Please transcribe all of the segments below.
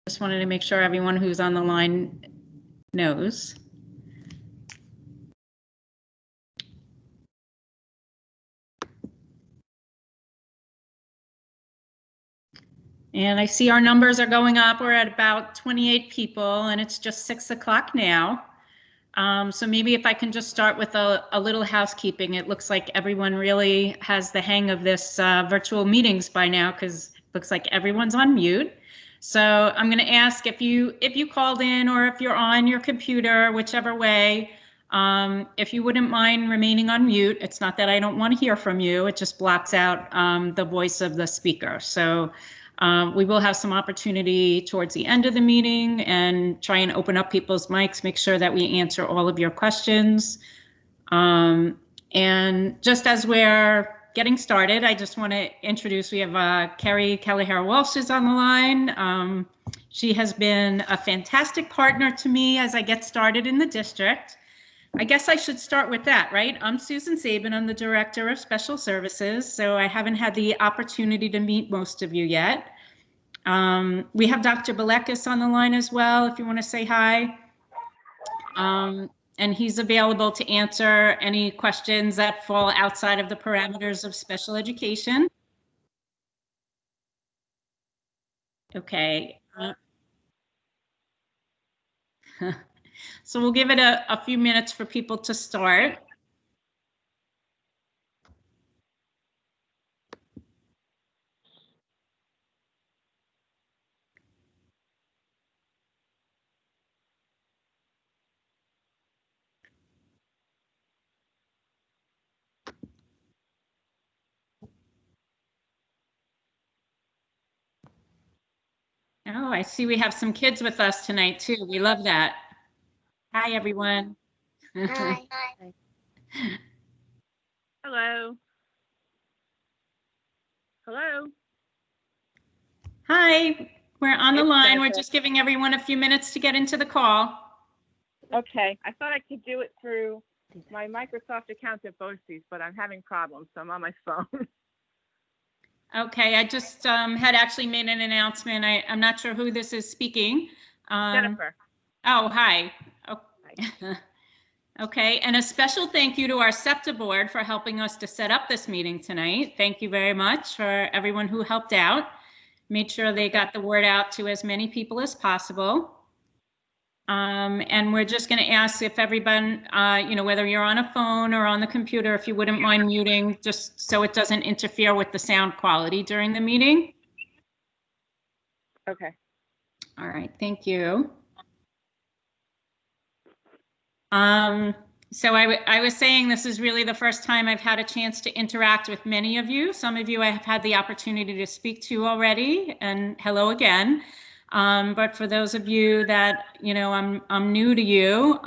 Just wanted to make sure everyone who's on the line knows. And I see our numbers are going up. We're at about 28 people and it's just 6 o'clock now. So maybe if I can just start with a little housekeeping. It looks like everyone really has the hang of this virtual meetings by now, because it looks like everyone's on mute. So I'm going to ask if you called in or if you're on your computer, whichever way, if you wouldn't mind remaining on mute. It's not that I don't want to hear from you. It just blocks out the voice of the speaker. So we will have some opportunity towards the end of the meeting and try and open up people's mics, make sure that we answer all of your questions. And just as we're getting started, I just want to introduce, we have Carrie Kelleher-Walsh is on the line. She has been a fantastic partner to me as I get started in the district. I guess I should start with that, right? I'm Susan Sabin. I'm the Director of Special Services, so I haven't had the opportunity to meet most of you yet. We have Dr. Balekis on the line as well, if you want to say hi. And he's available to answer any questions that fall outside of the parameters of special education. Okay. So we'll give it a few minutes for people to start. Oh, I see we have some kids with us tonight too. We love that. Hi, everyone. Hi. Hello. Hello. Hi, we're on the line. We're just giving everyone a few minutes to get into the call. Okay, I thought I could do it through my Microsoft account at BOCES, but I'm having problems, so I'm on my phone. Okay, I just had actually made an announcement. I'm not sure who this is speaking. Jennifer. Oh, hi. Oh. Okay, and a special thank you to our SEPTA board for helping us to set up this meeting tonight. Thank you very much for everyone who helped out. Made sure they got the word out to as many people as possible. And we're just going to ask if everyone, you know, whether you're on a phone or on the computer, if you wouldn't mind muting, just so it doesn't interfere with the sound quality during the meeting. Okay. All right, thank you. So I was saying this is really the first time I've had a chance to interact with many of you. Some of you I have had the opportunity to speak to already, and hello again. But for those of you that, you know, I'm new to you,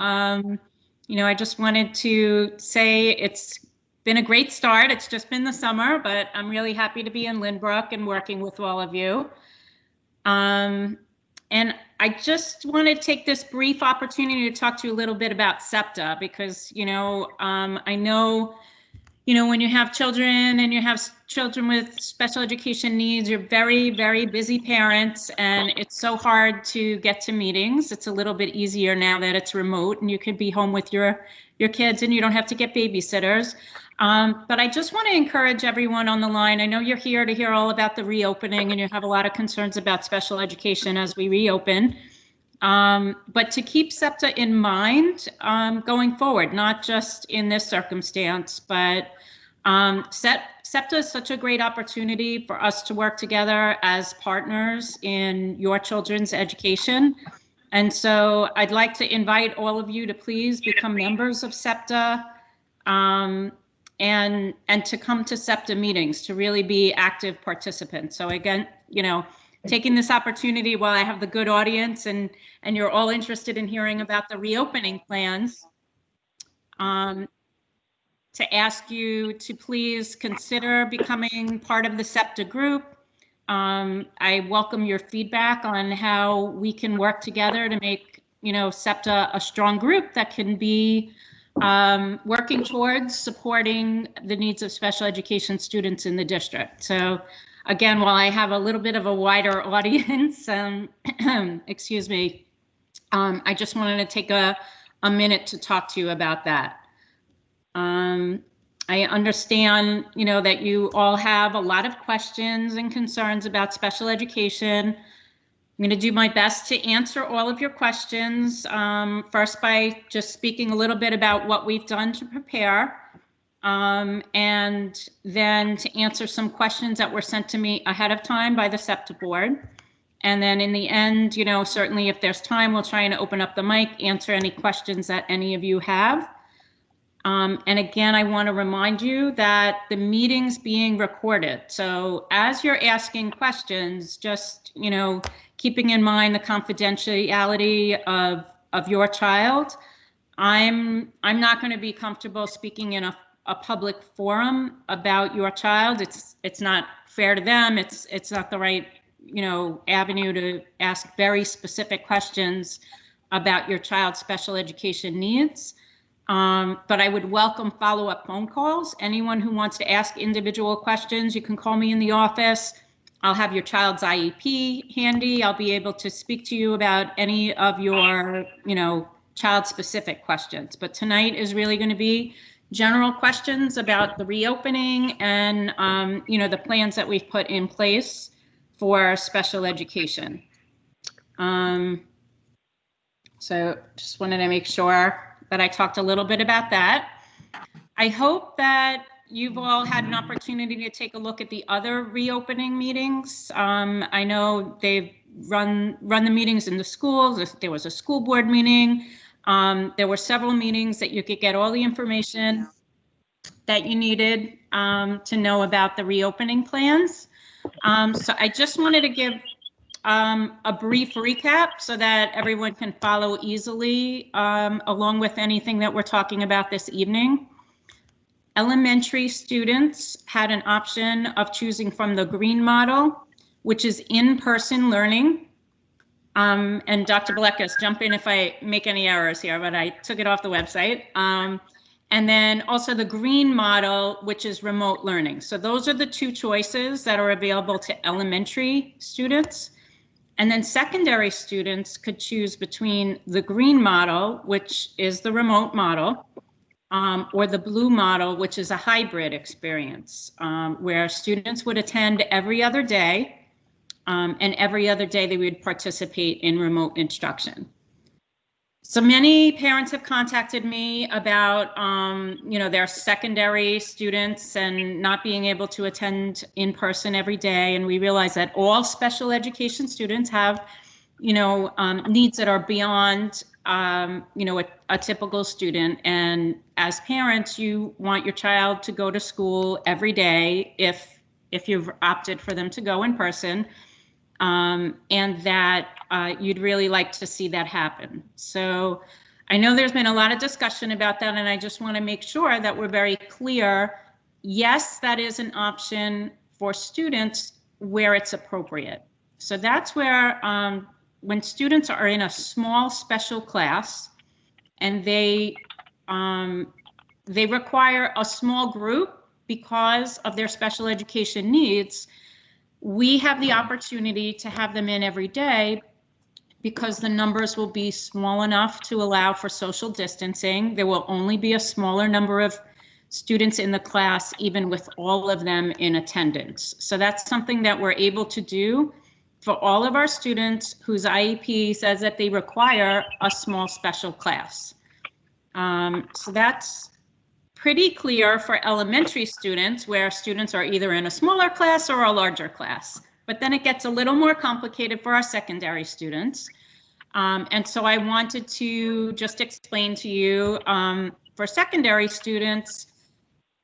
you know, I just wanted to say it's been a great start. It's just been the summer, but I'm really happy to be in Lynbrook and working with all of you. And I just want to take this brief opportunity to talk to you a little bit about SEPTA, because, you know, I know, you know, when you have children and you have children with special education needs, you're very, very busy parents, and it's so hard to get to meetings. It's a little bit easier now that it's remote and you could be home with your kids and you don't have to get babysitters. But I just want to encourage everyone on the line. I know you're here to hear all about the reopening and you have a lot of concerns about special education as we reopen. But to keep SEPTA in mind going forward, not just in this circumstance, but SEPTA is such a great opportunity for us to work together as partners in your children's education. And so I'd like to invite all of you to please become members of SEPTA and to come to SEPTA meetings, to really be active participants. So again, you know, taking this opportunity while I have the good audience and you're all interested in hearing about the reopening plans, to ask you to please consider becoming part of the SEPTA group. I welcome your feedback on how we can work together to make, you know, SEPTA a strong group that can be working towards supporting the needs of special education students in the district. So again, while I have a little bit of a wider audience, excuse me, I just wanted to take a minute to talk to you about that. I understand, that you all have a lot of questions and concerns about special education. I'm going to do my best to answer all of your questions. First, by just speaking a little bit about what we've done to prepare, and then to answer some questions that were sent to me ahead of time by the SEPTA board. And then in the end, certainly if there's time, we'll try and open up the mic, answer any questions that any of you have. And again, I want to remind you that the meeting's being recorded. So as you're asking questions, just, keeping in mind the confidentiality of your child, I'm not going to be comfortable speaking in a public forum about your child. It's not fair to them. It's not the right, avenue to ask very specific questions about your child's special education needs. But I would welcome follow-up phone calls. Anyone who wants to ask individual questions, you can call me in the office. I'll have your child's IEP handy. I'll be able to speak to you about any of your, child-specific questions. But tonight is really going to be general questions about the reopening and, the plans that we've put in place for special education. So just wanted to make sure that I talked a little bit about that. I hope that you've all had an opportunity to take a look at the other reopening meetings. I know they've run the meetings in the schools. There was a school board meeting. There were several meetings that you could get all the information that you needed to know about the reopening plans. So I just wanted to give a brief recap so that everyone can follow easily along with anything that we're talking about this evening. Elementary students had an option of choosing from the green model, which is in-person learning. And Dr. Balekas, jump in if I make any errors here, but I took it off the website. And then also the green model, which is remote learning. So those are the two choices that are available to elementary students. And then secondary students could choose between the green model, which is the remote model, or the blue model, which is a hybrid experience, where students would attend every other day, and every other day they would participate in remote instruction. So many parents have contacted me about, their secondary students and not being able to attend in person every day. And we realize that all special education students have, needs that are beyond, a typical student. And as parents, you want your child to go to school every day if you've opted for them to go in person. And that you'd really like to see that happen. So I know there's been a lot of discussion about that, and I just want to make sure that we're very clear. Yes, that is an option for students where it's appropriate. So that's where when students are in a small special class and they require a small group because of their special education needs, we have the opportunity to have them in every day because the numbers will be small enough to allow for social distancing. There will only be a smaller number of students in the class, even with all of them in attendance. So that's something that we're able to do for all of our students whose IEP says that they require a small special class. So that's pretty clear for elementary students, where students are either in a smaller class or a larger class. But then it gets a little more complicated for our secondary students. And so I wanted to just explain to you for secondary students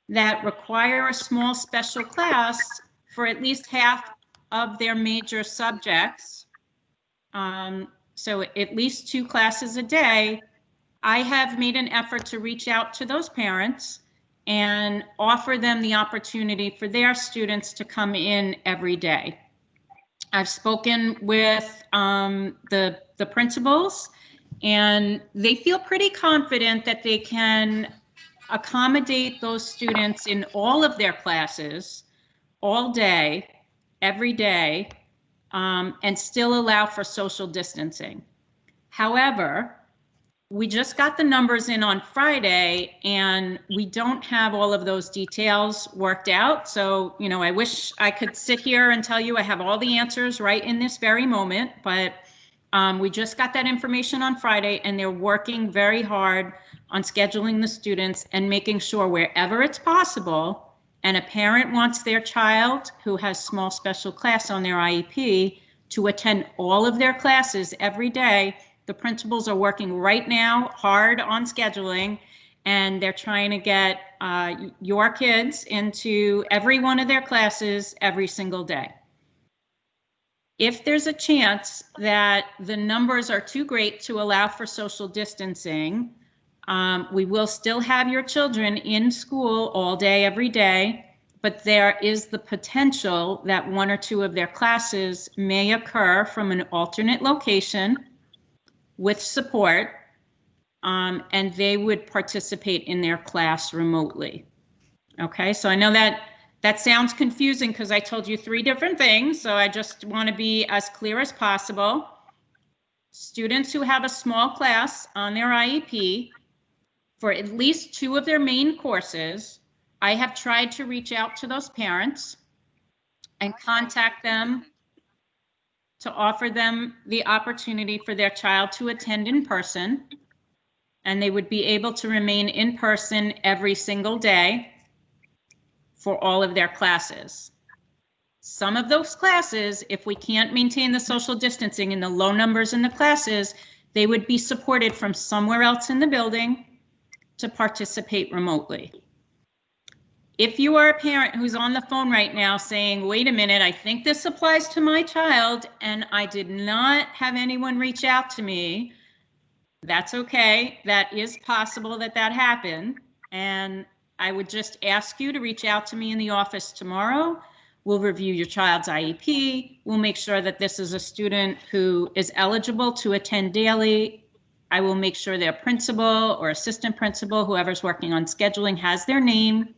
that require a small special class for at least half of their major subjects. So at least 2 classes a day. I have made an effort to reach out to those parents and offer them the opportunity for their students to come in every day. I've spoken with the principals, and they feel pretty confident that they can accommodate those students in all of their classes all day every day and still allow for social distancing. However, we just got the numbers in on Friday and we don't have all of those details worked out. So, you know, I wish I could sit here and tell you I have all the answers right in this very moment, but we just got that information on Friday and they're working very hard on scheduling the students and making sure wherever it's possible and a parent wants their child who has small special class on their IEP to attend all of their classes every day. The principals are working right now hard on scheduling, and they're trying to get your kids into every one of their classes every single day. If there's a chance that the numbers are too great to allow for social distancing, we will still have your children in school all day, every day, but there is the potential that one or two of their classes may occur from an alternate location with support, and they would participate in their class remotely. Okay, so I know that sounds confusing because I told you 3 different things, so I just want to be as clear as possible. Students who have a small class on their IEP for at least 2 of their main courses, I have tried to reach out to those parents and contact them to offer them the opportunity for their child to attend in person, and they would be able to remain in person every single day for all of their classes. Some of those classes, if we can't maintain the social distancing and the low numbers in the classes, they would be supported from somewhere else in the building to participate remotely. If you are a parent who's on the phone right now saying, wait a minute, I think this applies to my child and I did not have anyone reach out to me, that's okay. That is possible that that happened. And I would just ask you to reach out to me in the office tomorrow. We'll review your child's IEP. We'll make sure that this is a student who is eligible to attend daily. I will make sure their principal or assistant principal, whoever's working on scheduling, has their name,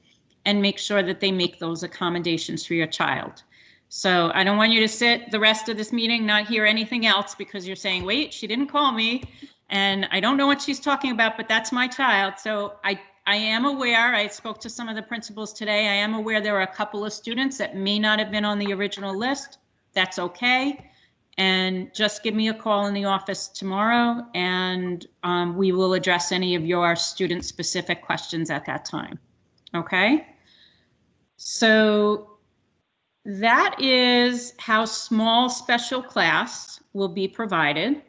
and make sure that they make those accommodations for your child. So I don't want you to sit the rest of this meeting, not hear anything else because you're saying, wait, she didn't call me and I don't know what she's talking about, but that's my child. So I am aware, I spoke to some of the principals today. I am aware there are a couple of students that may not have been on the original list. That's okay. And just give me a call in the office tomorrow and we will address any of your student specific questions at that time. Okay, so that is how small special class will be provided.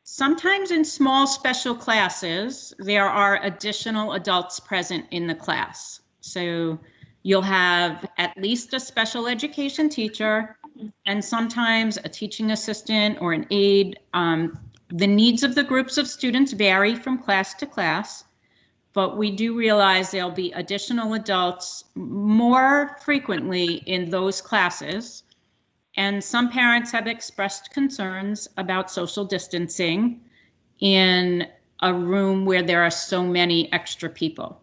Sometimes in small special classes, there are additional adults present in the class. So you'll have at least a special education teacher and sometimes a teaching assistant or an aide. The needs of the groups of students vary from class to class. But we do realize there'll be additional adults more frequently in those classes. And some parents have expressed concerns about social distancing in a room where there are so many extra people.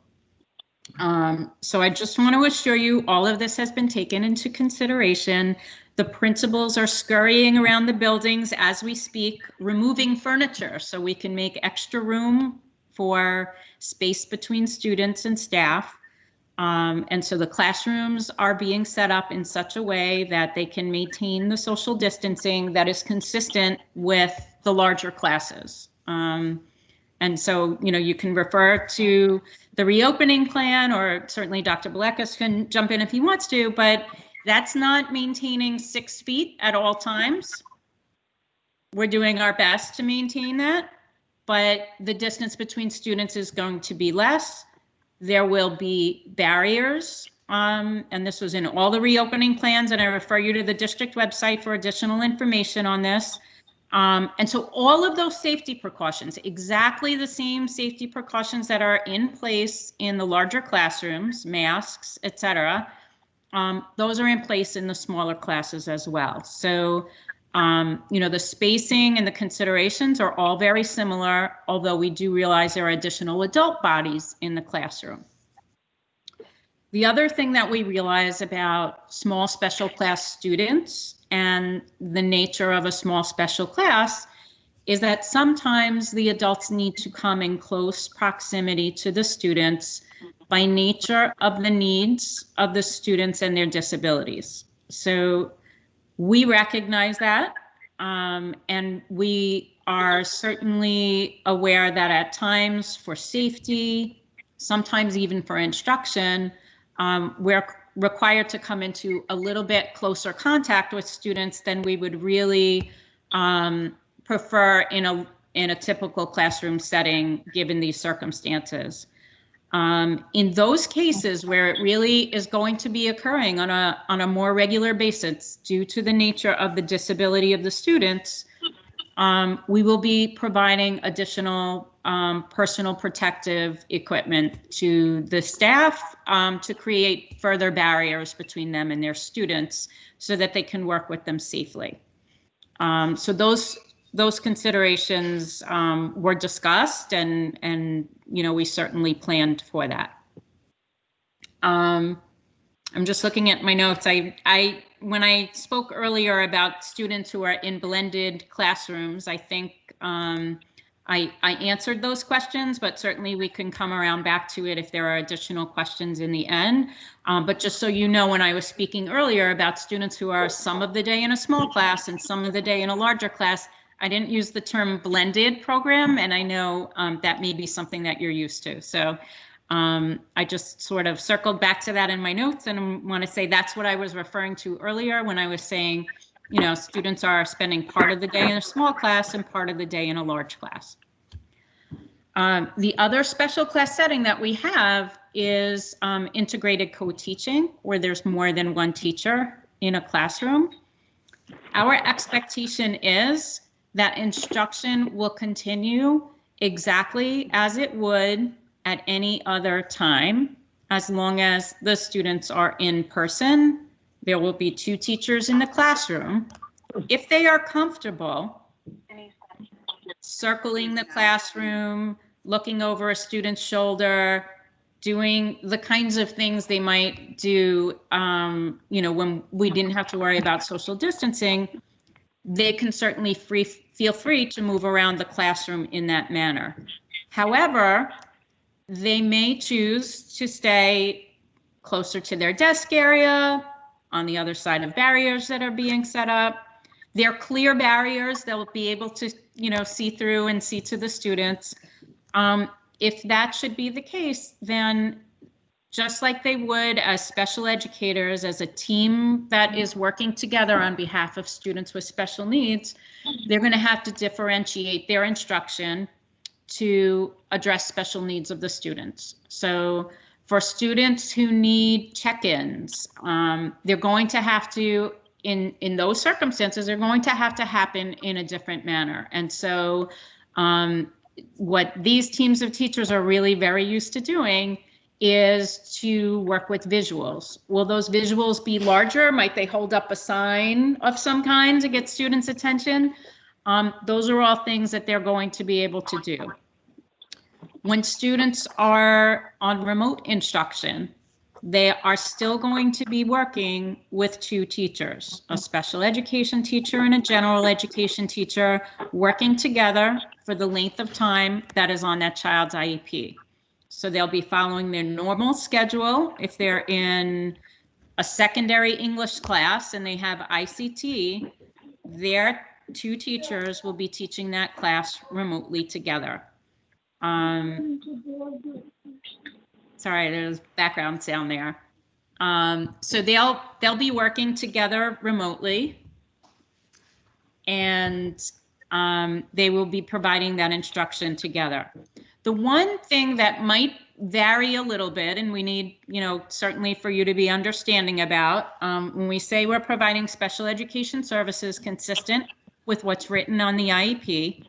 So I just want to assure you all of this has been taken into consideration. The principals are scurrying around the buildings as we speak, removing furniture so we can make extra room for space between students and staff. And so the classrooms are being set up in such a way that they can maintain the social distancing that is consistent with the larger classes. And so, you know, you can refer to the reopening plan, or certainly Dr. Belekas can jump in if he wants to, but that's not maintaining 6 feet at all times. We're doing our best to maintain that, but the distance between students is going to be less. There will be barriers, and this was in all the reopening plans, and I refer you to the district website for additional information on this. And so all of those safety precautions, exactly the same safety precautions that are in place in the larger classrooms, masks, etc., those are in place in the smaller classes as well. So you know, the spacing and the considerations are all very similar, although we do realize there are additional adult bodies in the classroom. The other thing that we realize about small special class students and the nature of a small special class is that sometimes the adults need to come in close proximity to the students by nature of the needs of the students and their disabilities. So we recognize that, and we are certainly aware that at times for safety, sometimes even for instruction, we're required to come into a little bit closer contact with students than we would really prefer in a typical classroom setting, given these circumstances. In those cases where it really is going to be occurring on a more regular basis due to the nature of the disability of the students, we will be providing additional personal protective equipment to the staff to create further barriers between them and their students so that they can work with them safely. So those considerations were discussed, and you know, we certainly planned for that. I'm just looking at my notes. When I spoke earlier about students who are in blended classrooms, I think I answered those questions, but certainly we can come around back to it if there are additional questions in the end. But just so you know, when I was speaking earlier about students who are some of the day in a small class and some of the day in a larger class, I didn't use the term blended program, and I know that may be something that you're used to. So I just sort of circled back to that in my notes, and I want to say that's what I was referring to earlier when I was saying, you know, students are spending part of the day in a small class and part of the day in a large class. The other special class setting that we have is integrated co-teaching, where there's more than one teacher in a classroom. Our expectation is that instruction will continue exactly as it would at any other time, as long as the students are in person. There will be 2 teachers in the classroom. If they are comfortable circling the classroom, looking over a student's shoulder, doing the kinds of things they might do, you know, when we didn't have to worry about social distancing, they can certainly feel free to move around the classroom in that manner. However, they may choose to stay closer to their desk area, on the other side of barriers that are being set up. They're clear barriers they'll be able to, you know, see through and see to the students. If that should be the case, then just like they would as special educators, as a team that is working together on behalf of students with special needs, they're going to have to differentiate their instruction to address special needs of the students. So for students who need check-ins, they're going to have to, in those circumstances, they're going to have to happen in a different manner. And so what these teams of teachers are really very used to doing is to work with visuals. Will those visuals be larger? Might they hold up a sign of some kind to get students' attention? Those are all things that they're going to be able to do. When students are on remote instruction, they are still going to be working with 2 teachers, a special education teacher and a general education teacher, working together for the length of time that is on that child's IEP. So they'll be following their normal schedule. If they're in a secondary English class and they have ICT, their 2 teachers will be teaching that class remotely together. Sorry, there's background sound there. So they'll be working together remotely, and they will be providing that instruction together. The one thing that might vary a little bit, and we need, you know, certainly for you to be understanding about, when we say we're providing special education services consistent with what's written on the IEP,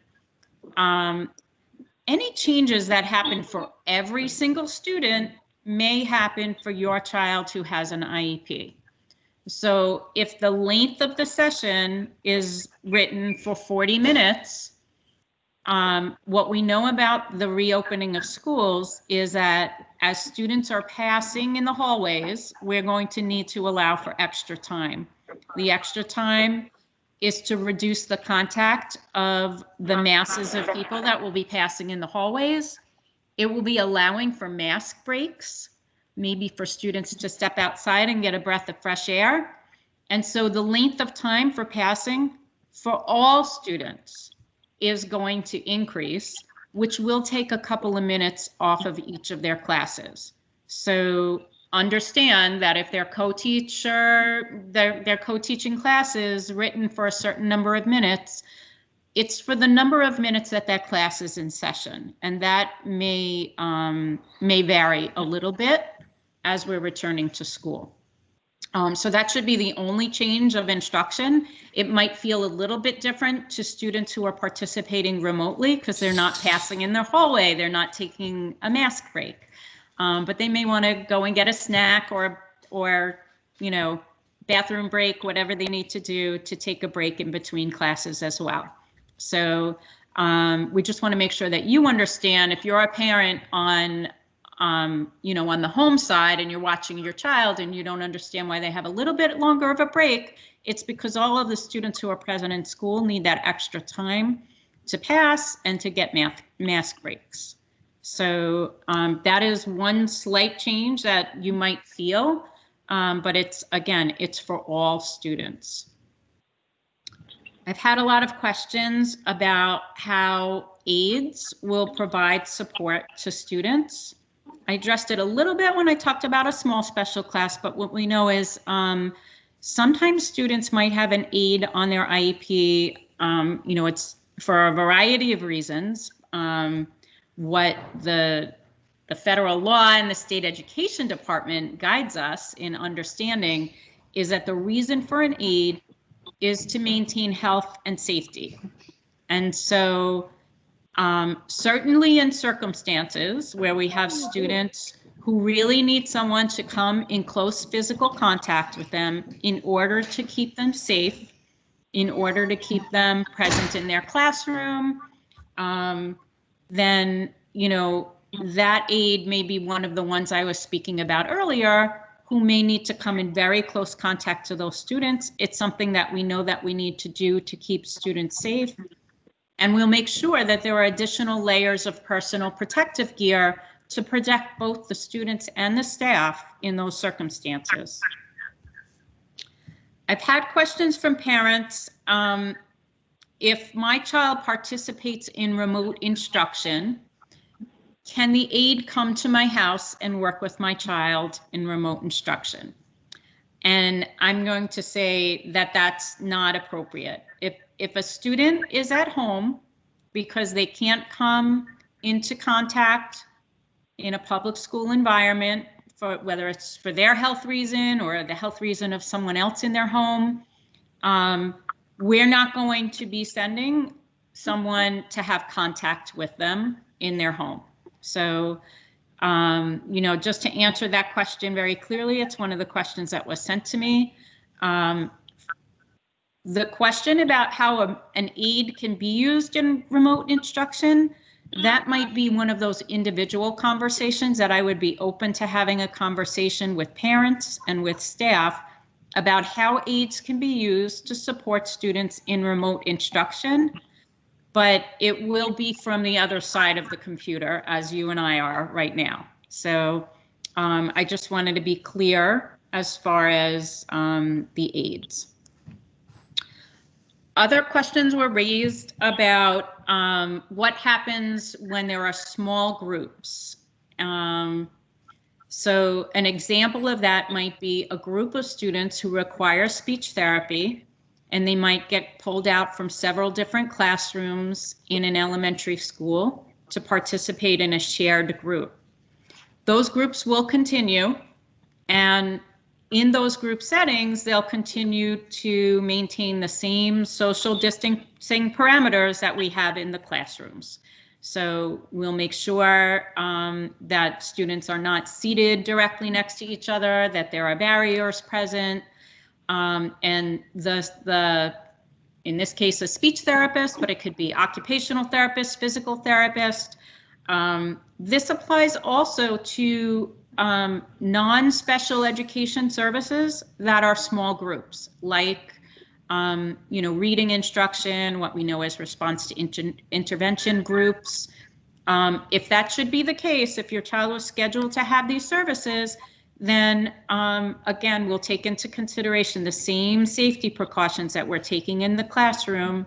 any changes that happen for every single student may happen for your child who has an IEP. So if the length of the session is written for 40 minutes, what we know about the reopening of schools is that as students are passing in the hallways, we're going to need to allow for extra time. The extra time is to reduce the contact of the masses of people that will be passing in the hallways. It will be allowing for mask breaks, maybe for students to step outside and get a breath of fresh air. And so the length of time for passing for all students is going to increase, which will take a couple of minutes off of each of their classes. So understand that if their co-teacher, their co-teaching classes written for a certain number of minutes, it's for the number of minutes that that class is in session, and that may vary a little bit as we're returning to school. So that should be the only change of instruction. It might feel a little bit different to students who are participating remotely because they're not passing in their hallway, they're not taking a mask break, but they may want to go and get a snack or you know, bathroom break, whatever they need to do to take a break in between classes as well. So we just want to make sure that you understand, if you're a parent on you know, on the home side and you're watching your child and you don't understand why they have a little bit longer of a break, it's because all of the students who are present in school need that extra time to pass and to get mask breaks. So that is one slight change that you might feel, but it's, again, it's for all students. I've had a lot of questions about how aides will provide support to students. I addressed it a little bit when I talked about a small special class, but what we know is sometimes students might have an aide on their IEP. You know, it's for a variety of reasons. What the federal law and the state education department guides us in understanding is that the reason for an aide is to maintain health and safety. And so certainly in circumstances where we have students who really need someone to come in close physical contact with them in order to keep them safe, in order to keep them present in their classroom, then, you know, that aide may be one of the ones I was speaking about earlier, who may need to come in very close contact to those students. It's something that we know that we need to do to keep students safe. And we'll make sure that there are additional layers of personal protective gear to protect both the students and the staff in those circumstances. I've had questions from parents. If my child participates in remote instruction, can the aide come to my house and work with my child in remote instruction? And I'm going to say that that's not appropriate. If a student is at home because they can't come into contact in a public school environment, for whether it's for their health reason or the health reason of someone else in their home, we're not going to be sending someone to have contact with them in their home. So, you know, just to answer that question very clearly, it's one of the questions that was sent to me. The question about how an aide can be used in remote instruction, that might be one of those individual conversations that I would be open to having a conversation with parents and with staff about how aides can be used to support students in remote instruction. But it will be from the other side of the computer, as you and I are right now. So I just wanted to be clear as far as the aides. Other questions were raised about what happens when there are small groups. So an example of that might be a group of students who require speech therapy, and they might get pulled out from several different classrooms in an elementary school to participate in a shared group. Those groups will continue, and in those group settings, they'll continue to maintain the same social distancing parameters that we have in the classrooms. So we'll make sure that students are not seated directly next to each other, that there are barriers present, and in this case, a speech therapist, but it could be occupational therapist, physical therapist, This applies also to non-special education services that are small groups, like reading instruction, what we know as response to intervention groups. If that should be the case, if your child was scheduled to have these services, then again, we'll take into consideration the same safety precautions that we're taking in the classroom.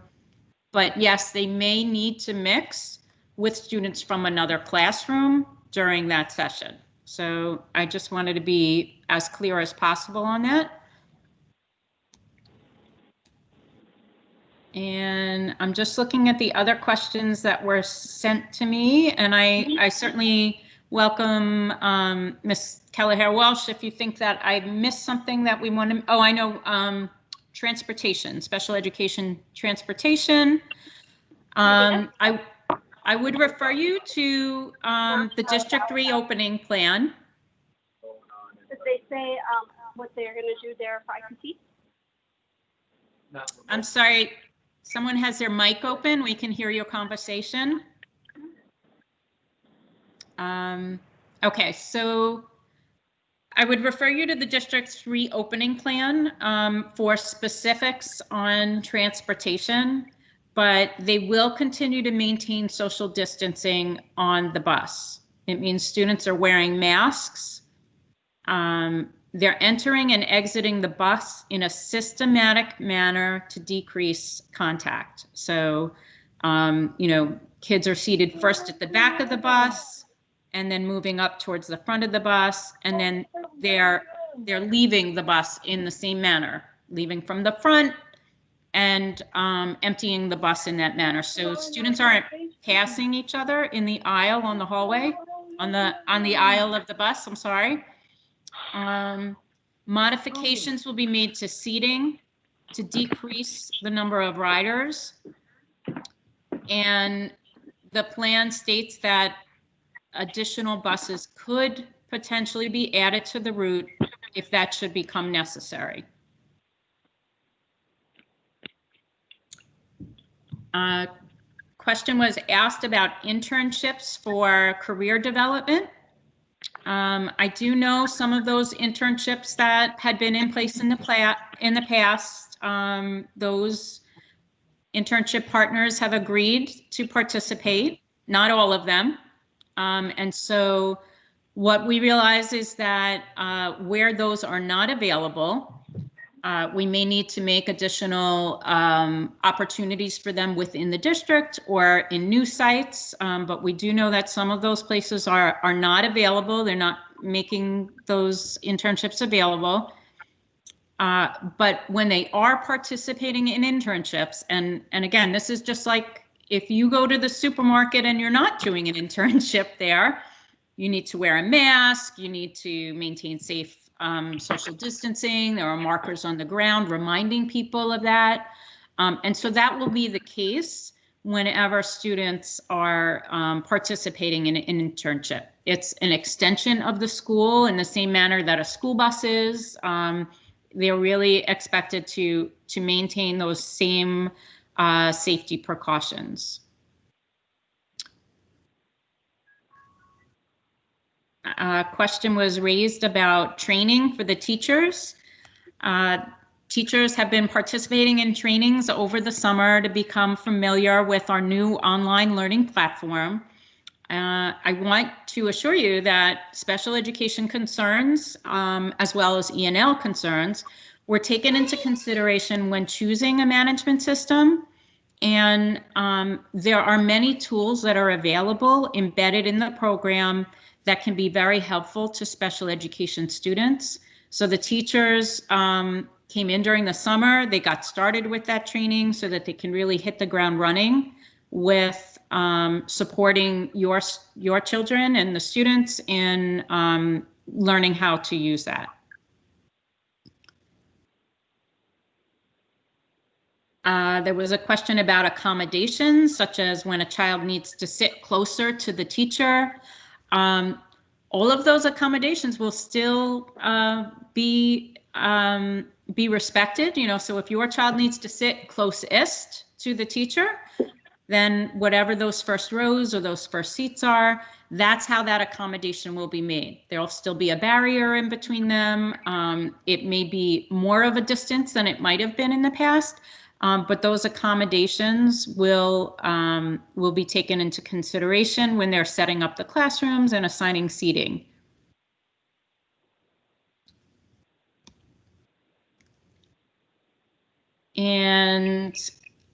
But yes, they may need to mix with students from another classroom during that session. So I just wanted to be as clear as possible on that. And I'm just looking at the other questions that were sent to me, and I certainly welcome Ms. Kelleher-Walsh if you think that I missed something that we want to, I know transportation, special education transportation. I would refer you to the district reopening plan. Did they say what they're going to do there for ICT? I'm sorry, someone has their mic open. We can hear your conversation. Okay, so I would refer you to the district's reopening plan for specifics on transportation, but they will continue to maintain social distancing on the bus. It means students are wearing masks. They're entering and exiting the bus in a systematic manner to decrease contact. So, kids are seated first at the back of the bus and then moving up towards the front of the bus, and then they're leaving the bus in the same manner, leaving from the front and emptying the bus in that manner. So students aren't passing each other in the aisle on the hallway, on the aisle of the bus, I'm sorry. Modifications will be made to seating to decrease the number of riders. And the plan states that additional buses could potentially be added to the route if that should become necessary. Question was asked about internships for career development. I do know some of those internships that had been in place in the past. Those internship partners have agreed to participate, not all of them. And so what we realize is that where those are not available, we may need to make additional opportunities for them within the district or in new sites. But we do know that some of those places are not available. They're not making those internships available. But when they are participating in internships, and again, this is just like if you go to the supermarket and you're not doing an internship there, you need to wear a mask, you need to maintain safe social distancing. There are markers on the ground reminding people of that. And so that will be the case whenever students are participating in an internship. It's an extension of the school in the same manner that a school bus is. They're really expected to maintain those same safety precautions. Question was raised about training for the teachers. Teachers have been participating in trainings over the summer to become familiar with our new online learning platform. I want to assure you that special education concerns, as well as E&L concerns, were taken into consideration when choosing a management system. And there are many tools that are available embedded in the program that can be very helpful to special education students. So the teachers came in during the summer, they got started with that training so that they can really hit the ground running with supporting your children and the students in learning how to use that. There was a question about accommodations, such as when a child needs to sit closer to the teacher. All of those accommodations will still be respected. So if your child needs to sit closest to the teacher, then whatever those first rows or those first seats are, that's how that accommodation will be made. There'll still be a barrier in between them. It may be more of a distance than it might have been in the past, but those accommodations will be taken into consideration when they're setting up the classrooms and assigning seating. And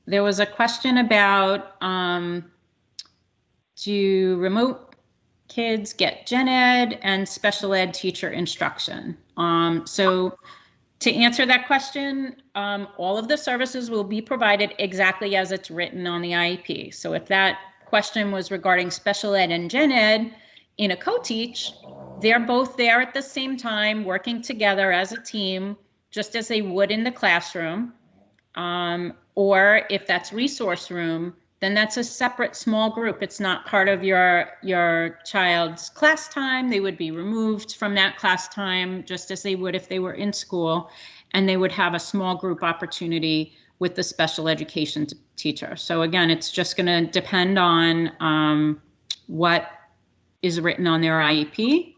there was a question about, do remote kids get gen ed and special ed teacher instruction? So to answer that question, all of the services will be provided exactly as it's written on the IEP. So if that question was regarding special ed and gen ed in a co-teach, they're both there at the same time, working together as a team, just as they would in the classroom. Or if that's resource room, then that's a separate small group. It's not part of your child's class time. They would be removed from that class time just as they would if they were in school, and they would have a small group opportunity with the special education teacher. So again, it's just going to depend on what is written on their IEP.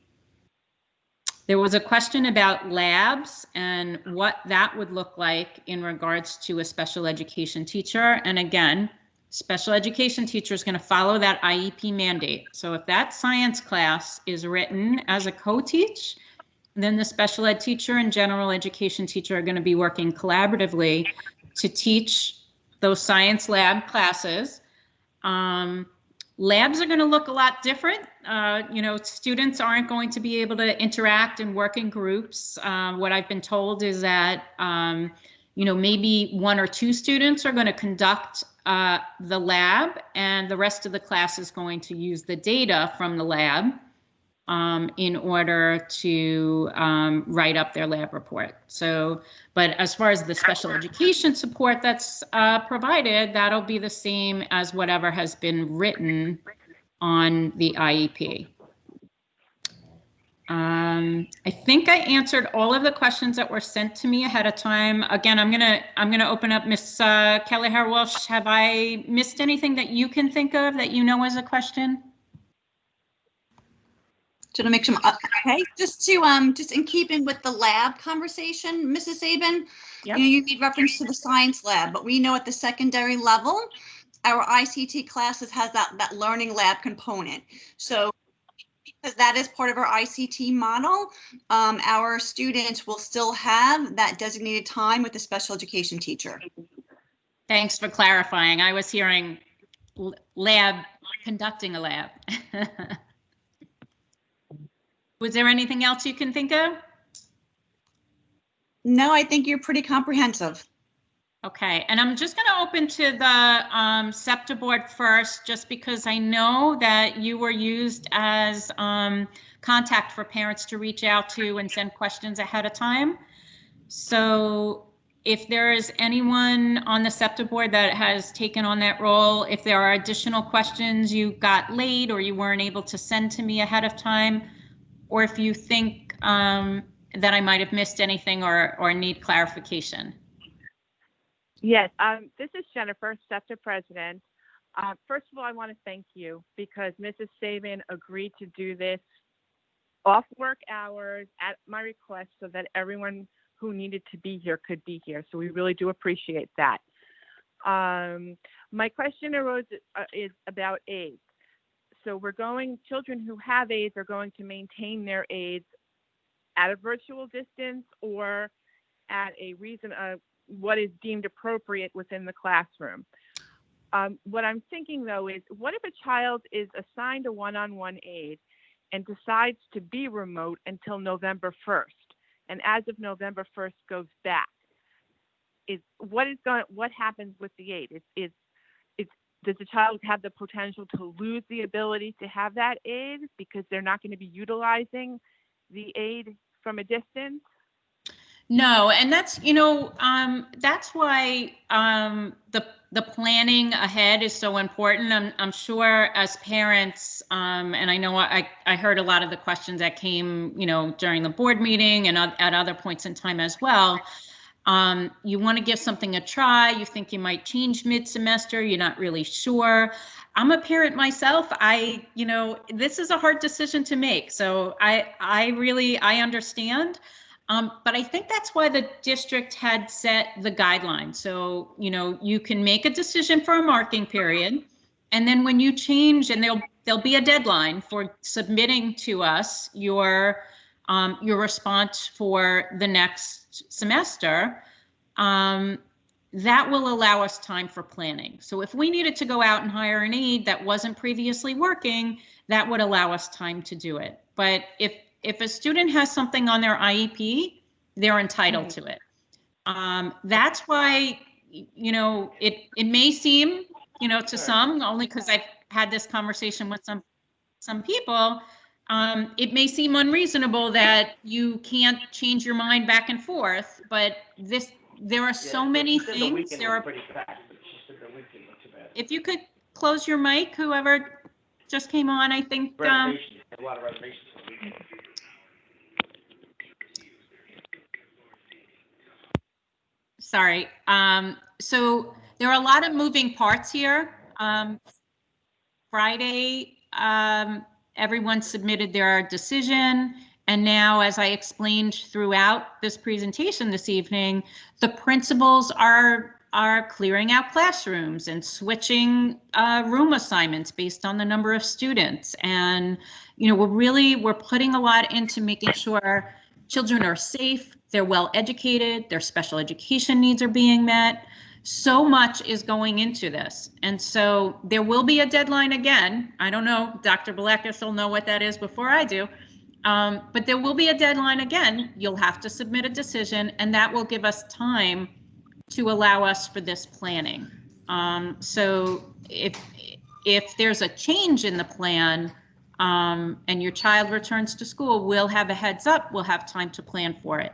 There was a question about labs and what that would look like in regards to a special education teacher. And again, special education teacher is going to follow that IEP mandate. So if that science class is written as a co-teach, then the special ed teacher and general education teacher are going to be working collaboratively to teach those science lab classes. Labs are going to look a lot different. Students aren't going to be able to interact and work in groups. What I've been told is that, maybe 1 or 2 students are going to conduct the lab, and the rest of the class is going to use the data from the lab in order to write up their lab report. So, but as far as the special education support that's provided, that'll be the same as whatever has been written on the IEP. I think I answered all of the questions that were sent to me ahead of time. Again, I'm gonna open up Miss Kelly Harwalsh. Have I missed anything that you can think of that you know as a question? To make sure, okay, just in keeping with the lab conversation, Mrs. Saban, Yep. you made reference to the science lab, but we know at the secondary level, our ICT classes has that learning lab component. So because that is part of our ICT model, our students will still have that designated time with the special education teacher. Thanks for clarifying. I was hearing lab, conducting a lab. Was there anything else you can think of? No, I think you're pretty comprehensive. Okay, and I'm just going to open to the SEPTA board first, just because I know that you were used as contact for parents to reach out to and send questions ahead of time. So if there is anyone on the SEPTA board that has taken on that role, if there are additional questions you got late or you weren't able to send to me ahead of time, or if you think that I might have missed anything or need clarification. Yes, this is Jennifer, SEPTA president. First of all, I want to thank you because Mrs. Saban agreed to do this off work hours at my request so that everyone who needed to be here could be here. So we really do appreciate that. My question is about AIDS. So children who have AIDS are going to maintain their AIDS at a virtual distance or at a reason of what is deemed appropriate within the classroom. What I'm thinking though is, what if a child is assigned a one-on-one aide and decides to be remote until November 1st, and as of November 1st goes back? What happens with the aide? Does the child have the potential to lose the ability to have that aide because they're not going to be utilizing the aide from a distance? No, and that's that's why the planning ahead is so important. I'm sure as parents, and I know I heard a lot of the questions that came during the board meeting and at other points in time as well. You want to give something a try. You think you might change mid-semester. You're not really sure. I'm a parent myself. This is a hard decision to make. So I understand. But I think that's why the district had set the guidelines. So, you can make a decision for a marking period. And then when you change, and there'll be a deadline for submitting to us your response for the next semester, that will allow us time for planning. So if we needed to go out and hire an aide that wasn't previously working, that would allow us time to do it. But if a student has something on their IEP, they're entitled to it. That's why, it may seem, to some, only because I've had this conversation with some people, it may seem unreasonable that you can't change your mind back and forth, but there are so many things. If you could close your mic, whoever just came on, I think. A lot of reservations for the weekend. Sorry. So there are a lot of moving parts here. Friday, everyone submitted their decision. And now, as I explained throughout this presentation this evening, the principals are clearing out classrooms and switching room assignments based on the number of students. And, we're putting a lot into making sure children are safe, they're well educated, their special education needs are being met. So much is going into this. And so there will be a deadline again. I don't know, Dr. Balekis will know what that is before I do. But there will be a deadline again. You'll have to submit a decision, and that will give us time to allow us for this planning. So if there's a change in the plan, and your child returns to school, we'll have a heads up, we'll have time to plan for it.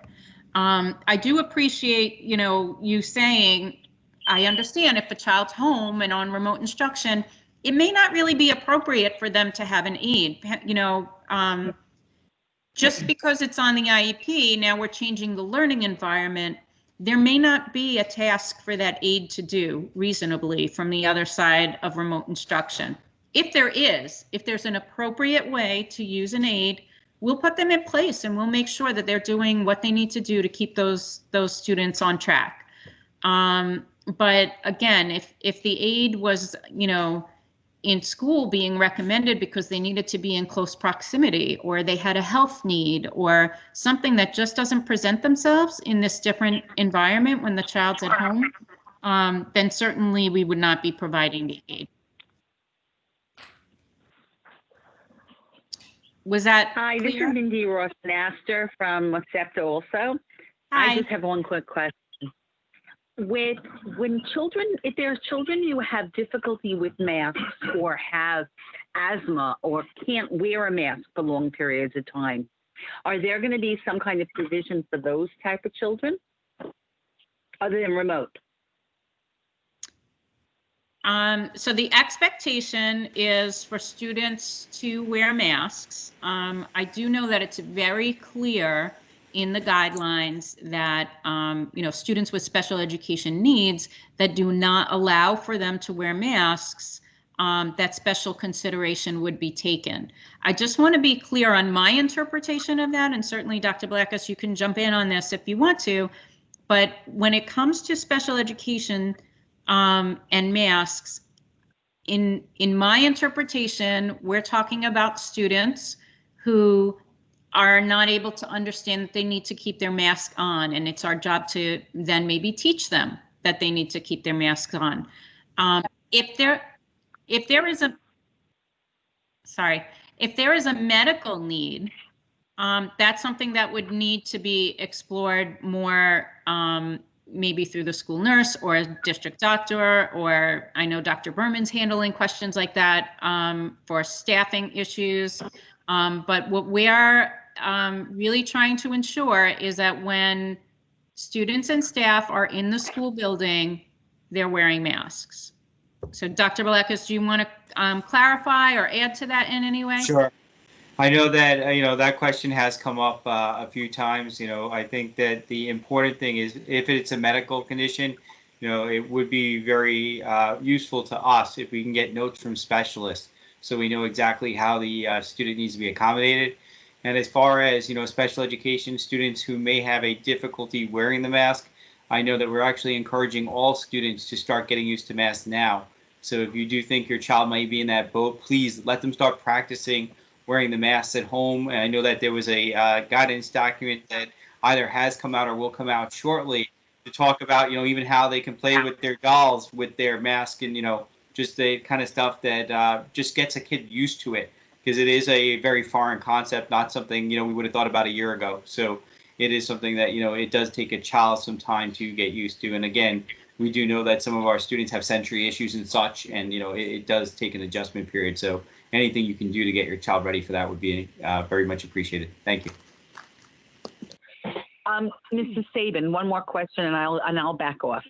I do appreciate, you saying, I understand if a child's home and on remote instruction, it may not really be appropriate for them to have an aide. Just because it's on the IEP, now we're changing the learning environment, there may not be a task for that aide to do reasonably from the other side of remote instruction. If there's an appropriate way to use an aide, we'll put them in place and we'll make sure that they're doing what they need to do to keep those students on track. But again, if the aide was, in school being recommended because they needed to be in close proximity, or they had a health need, or something that just doesn't present themselves in this different environment when the child's at home, then certainly we would not be providing the aide. Was that Hi, this clear? is Mindy Ross-Naster from SEPTA also. Hi. I just have one quick question. If there's children who have difficulty with masks or have asthma or can't wear a mask for long periods of time, are there going to be some kind of provision for those type of children other than remote? So the expectation is for students to wear masks. I do know that it's very clear in the guidelines that, students with special education needs that do not allow for them to wear masks, that special consideration would be taken. I just want to be clear on my interpretation of that, and certainly Dr. Blackus, you can jump in on this if you want to, but when it comes to special education and masks, in my interpretation, we're talking about students who are not able to understand that they need to keep their mask on, and it's our job to then maybe teach them that they need to keep their masks on. If there is a medical need, that's something that would need to be explored more, maybe through the school nurse or a district doctor, or I know Dr. Berman's handling questions like that for staffing issues. But what we are really trying to ensure is that when students and staff are in the school building, they're wearing masks. So Dr. Balekis, do you want to clarify or add to that in any way? Sure. I know that, that question has come up a few times. I think that the important thing is if it's a medical condition, it would be very useful to us if we can get notes from specialists so we know exactly how the student needs to be accommodated. And as far as, special education students who may have a difficulty wearing the mask, I know that we're actually encouraging all students to start getting used to masks now. So if you do think your child might be in that boat, please let them start practicing wearing the masks at home. And I know that there was a guidance document that either has come out or will come out shortly to talk about, even how they can play with their dolls with their mask and, just the kind of stuff that just gets a kid used to it, because it is a very foreign concept, not something, we would have thought about a year ago. So it is something that, it does take a child some time to get used to. And again, we do know that some of our students have sensory issues and such, and, it does take an adjustment period. So anything you can do to get your child ready for that would be very much appreciated. Thank you. Mrs. Saban, one more question, and I'll back off.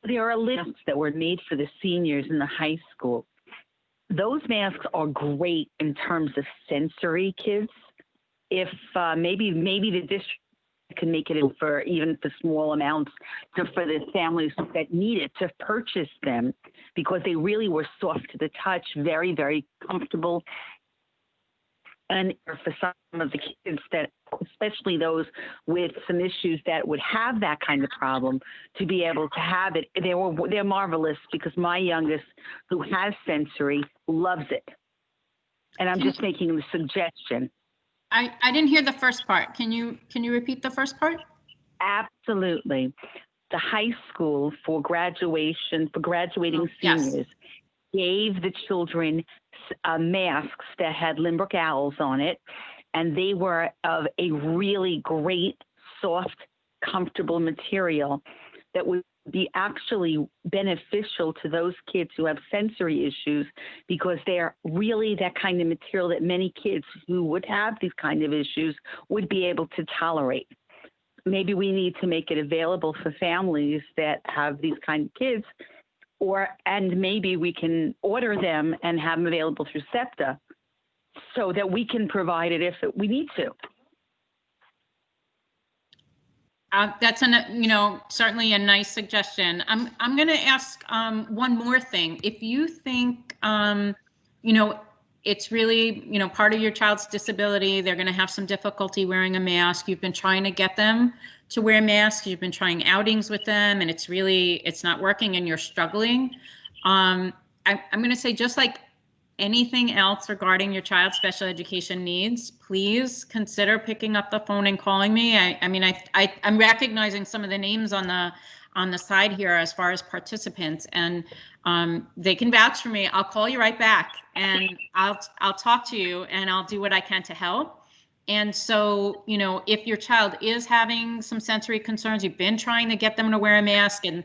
There are lists that were made for the seniors in the high school. Those masks are great in terms of sensory kids. If maybe the district can make it in for even for small amounts for the families that need it to purchase them, because they really were soft to the touch, very, very comfortable. And for some of the kids that, especially those with some issues that would have that kind of problem, to be able to have it, they're marvelous, because my youngest, who has sensory, loves it. And I'm just making a suggestion. I didn't hear the first part. Can you repeat the first part? Absolutely. The high school for graduating Yes. seniors gave the children masks that had Limbrick owls on it, and they were of a really great, soft, comfortable material that would be actually beneficial to those kids who have sensory issues, because they're really that kind of material that many kids who would have these kind of issues would be able to tolerate. Maybe we need to make it available for families that have these kind of kids, and maybe we can order them and have them available through SEPTA so that we can provide it if we need to. That's certainly a nice suggestion. I'm going to ask one more thing. If you think it's really part of your child's disability, they're going to have some difficulty wearing a mask. You've been trying to get them to wear masks. You've been trying outings with them, and it's not working, and you're struggling. I'm going to say, just like anything else regarding your child's special education needs, please consider picking up the phone and calling me. I'm recognizing some of the names on the side here as far as participants, and they can vouch for me. I'll call you right back, and I'll talk to you, and I'll do what I can to help. And so, if your child is having some sensory concerns, you've been trying to get them to wear a mask, and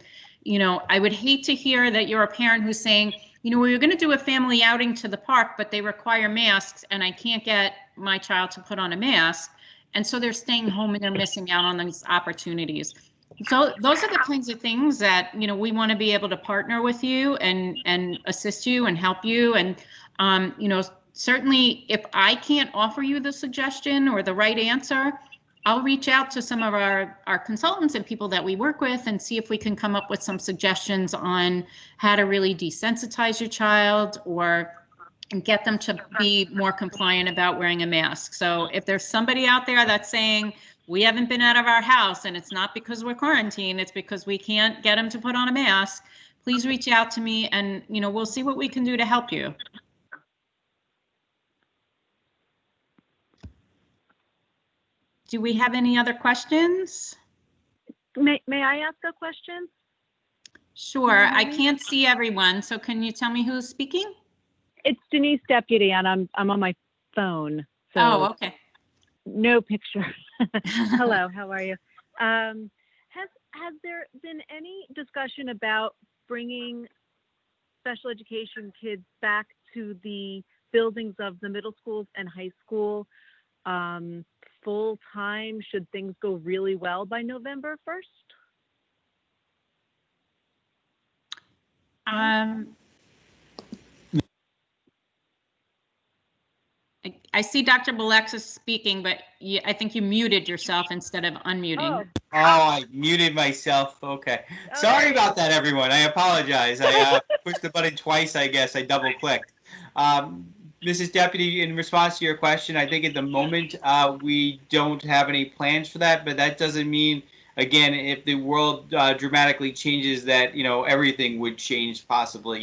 I would hate to hear that you're a parent who's saying, we're going to do a family outing to the park, but they require masks, and I can't get my child to put on a mask. And so they're staying home and they're missing out on these opportunities. So those are the kinds of things that, we want to be able to partner with you and assist you and help you. And, certainly if I can't offer you the suggestion or the right answer, I'll reach out to some of our consultants and people that we work with and see if we can come up with some suggestions on how to really desensitize your child or get them to be more compliant about wearing a mask. So if there's somebody out there that's saying, we haven't been out of our house and it's not because we're quarantined, it's because we can't get them to put on a mask, please reach out to me, and we'll see what we can do to help you. Do we have any other questions? May I ask a question? Sure. I can't see everyone, so can you tell me who's speaking? It's Denise Deputy, and I'm on my phone. So oh, okay. No picture. Hello, how are you? Has there been any discussion about bringing special education kids back to the buildings of the middle schools and high school full time, should things go really well by November 1st? I see Dr. Balexis speaking, but I think you muted yourself instead of unmuting. Oh, I muted myself. Okay. Sorry about that, everyone. I apologize. I pushed the button twice, I guess. I double clicked. Mrs. Deputy, in response to your question, I think at the moment we don't have any plans for that, but that doesn't mean, again, if the world dramatically changes that, everything would change possibly,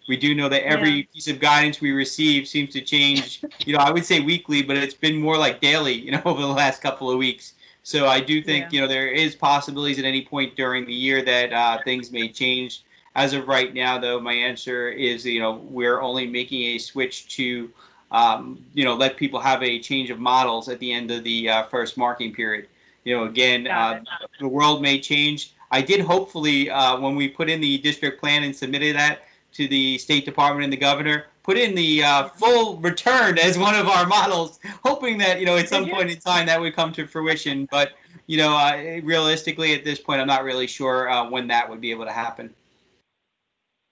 We do know that every piece of guidance we receive seems to change, I would say weekly, but it's been more like daily, over the last couple of weeks. So I do think, there is possibilities at any point during the year that things may change. As of right now, though, my answer is, we're only making a switch to, let people have a change of models at the end of the first marking period. Again, the world may change. I did hopefully, when we put in the district plan and submitted that to the State Department and the governor, put in the full return as one of our models, hoping that, at some point in time that would come to fruition. But, realistically at this point, I'm not really sure when that would be able to happen.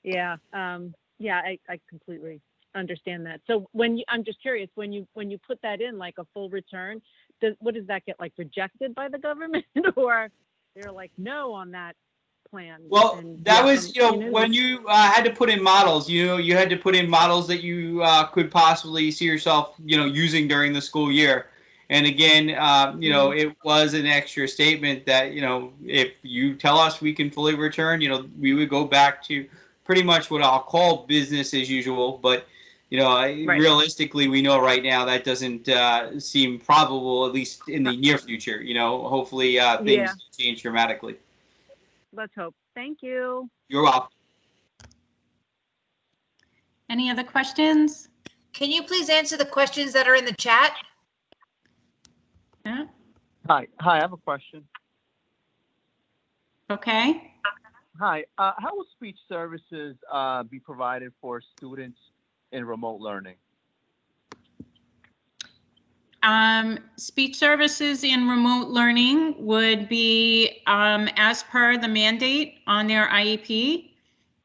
Yeah. I completely understand that. So I'm just curious, when you put that in, like a full return, what does that get, like, rejected by the government, or they're like no on that plan? Well, and that was, when you had to put in models, you had to put in models that you could possibly see yourself, using during the school year. And again, it was an extra statement that, if you tell us we can fully return, we would go back to pretty much what I'll call business as usual. But, realistically, we know right now that doesn't seem probable, at least in the near future. Hopefully things change dramatically. Let's hope. Thank you. You're welcome. Any other questions? Can you please answer the questions that are in the chat? Yeah. Hi, I have a question. Okay. Hi, how will speech services be provided for students in remote learning? Speech services in remote learning would be as per the mandate on their IEP,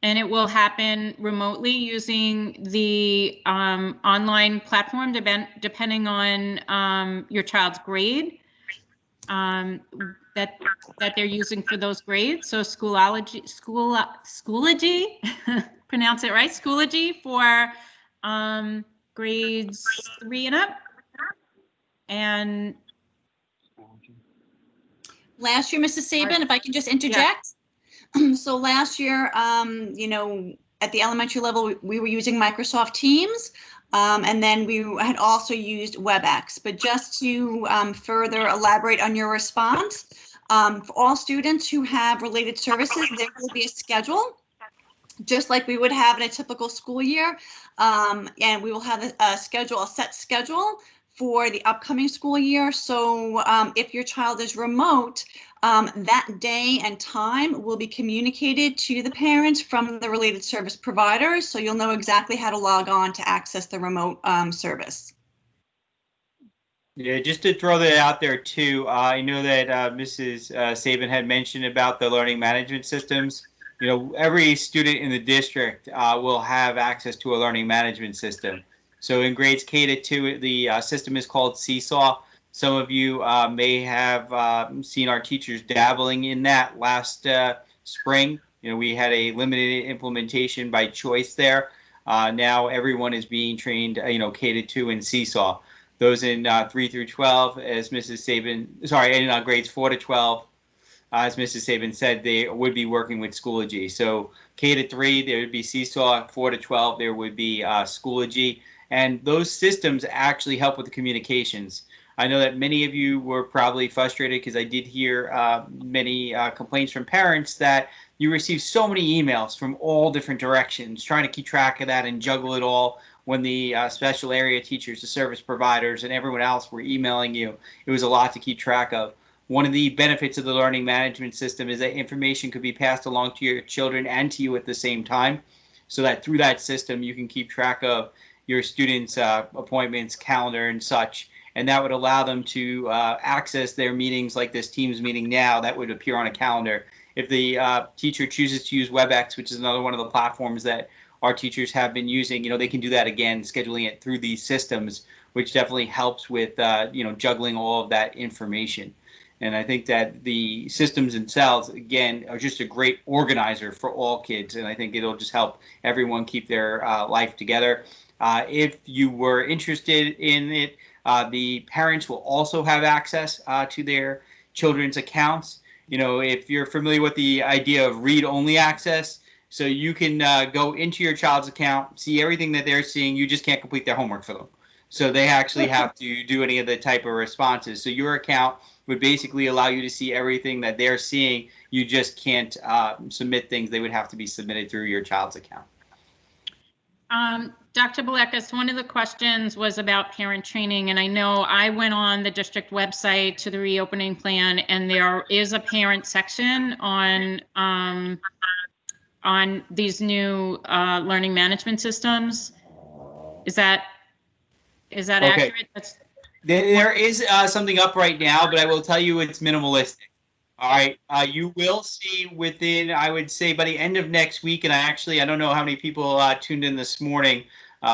and it will happen remotely using the online platform depending on your child's grade that they're using for those grades. So Schoology, pronounce it right, Schoology for grades 3 and up. And last year, Mrs. Saban, if I can just interject. So last year, at the elementary level, we were using Microsoft Teams, and then we had also used WebEx. But just to further elaborate on your response, for all students who have related services, there will be a schedule, just like we would have in a typical school year. And we will have a set schedule for the upcoming school year. So if your child is remote, that day and time will be communicated to the parents from the related service providers. So you'll know exactly how to log on to access the remote service. Yeah, just to throw that out there too, I know that Mrs. Saban had mentioned about the learning management systems. Every student in the district will have access to a learning management system. So in grades K to 2, the system is called Seesaw. Some of you may have seen our teachers dabbling in that last spring. We had a limited implementation by choice there. Now everyone is being trained, K to 2 in Seesaw. Those in 3 through 12, as Mrs. Saban, in grades 4 to 12, as Mrs. Saban said, they would be working with Schoology. So K to 3, there would be Seesaw. 4 to 12, there would be Schoology. And those systems actually help with the communications. I know that many of you were probably frustrated because I did hear many complaints from parents that you receive so many emails from all different directions, trying to keep track of that and juggle it all when the special area teachers, the service providers, and everyone else were emailing you. It was a lot to keep track of. One of the benefits of the learning management system is that information could be passed along to your children and to you at the same time, so that through that system you can keep track of your students' appointments, calendar, and such. And that would allow them to access their meetings like this Teams meeting now that would appear on a calendar. If the teacher chooses to use WebEx, which is another one of the platforms that our teachers have been using, they can do that again, scheduling it through these systems, which definitely helps with, juggling all of that information. And I think that the systems themselves, again, are just a great organizer for all kids. And I think it'll just help everyone keep their life together. If you were interested in it, the parents will also have access to their children's accounts. If you're familiar with the idea of read-only access, so you can go into your child's account, see everything that they're seeing, you just can't complete their homework for them. So they actually have to do any of the type of responses. So your account would basically allow you to see everything that they're seeing. You just can't submit things. They would have to be submitted through your child's account. Dr. Belekas, one of the questions was about parent training, and I know I went on the district website to the reopening plan, and there is a parent section on these new learning management systems. Is that Okay. accurate? There is something up right now, but I will tell you it's minimalistic. All right. You will see within, I would say, by the end of next week, and I don't know how many people tuned in this morning.